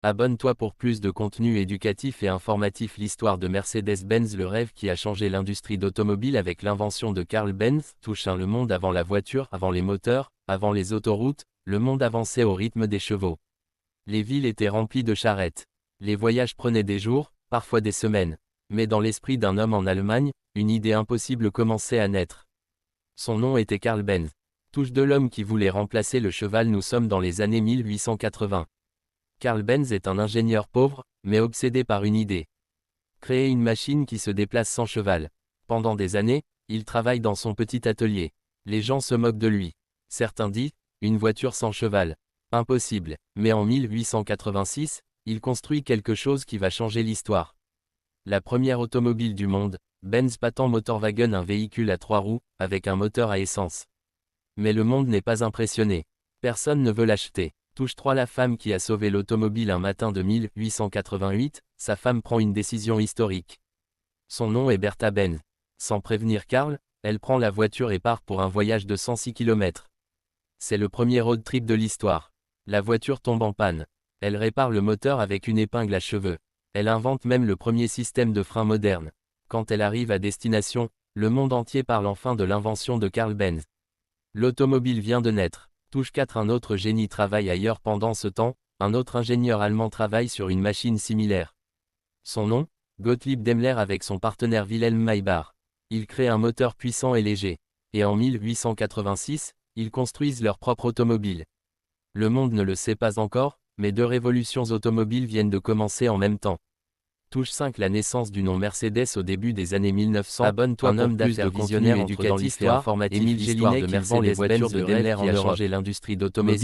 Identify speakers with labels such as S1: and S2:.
S1: Abonne-toi pour plus de contenu éducatif et informatif. L'histoire de Mercedes-Benz, le rêve qui a changé l'industrie d'automobile avec l'invention de Carl Benz, touche le monde avant la voiture, avant les moteurs, avant les autoroutes, le monde avançait au rythme des chevaux. Les villes étaient remplies de charrettes. Les voyages prenaient des jours, parfois des semaines. Mais dans l'esprit d'un homme en Allemagne, une idée impossible commençait à naître. Son nom était Carl Benz. Touche de l'homme qui voulait remplacer le cheval. Nous sommes dans les années 1880. Carl Benz est un ingénieur pauvre, mais obsédé par une idée. Créer une machine qui se déplace sans cheval. Pendant des années, il travaille dans son petit atelier. Les gens se moquent de lui. Certains disent, une voiture sans cheval. Impossible. Mais en 1886, il construit quelque chose qui va changer l'histoire. La première automobile du monde, Benz Patent Motorwagen, un véhicule à 3 roues, avec un moteur à essence. Mais le monde n'est pas impressionné. Personne ne veut l'acheter. Touche 3. La femme qui a sauvé l'automobile. Un matin de 1888, sa femme prend une décision historique. Son nom est Bertha Benz. Sans prévenir Carl, elle prend la voiture et part pour un voyage de 106 km. C'est le premier road trip de l'histoire. La voiture tombe en panne. Elle répare le moteur avec une épingle à cheveux. Elle invente même le premier système de frein moderne. Quand elle arrive à destination, le monde entier parle enfin de l'invention de Carl Benz. L'automobile vient de naître. Touche 4. Un autre génie travaille ailleurs pendant ce temps, un autre ingénieur allemand travaille sur une machine similaire. Son nom, Gottlieb Daimler avec son partenaire Wilhelm Maybach. Ils créent un moteur puissant et léger. Et en 1886, ils construisent leur propre automobile. Le monde ne le sait pas encore, mais 2 révolutions automobiles viennent de commencer en même temps. Touche 5. La naissance du nom Mercedes au début des années 1900. Abonne-toi. Un homme d'affaires visionnaire éducatif et informatif. Émile Gélinet qui vend les voitures de Daimler qui a changé l'industrie d'automobile.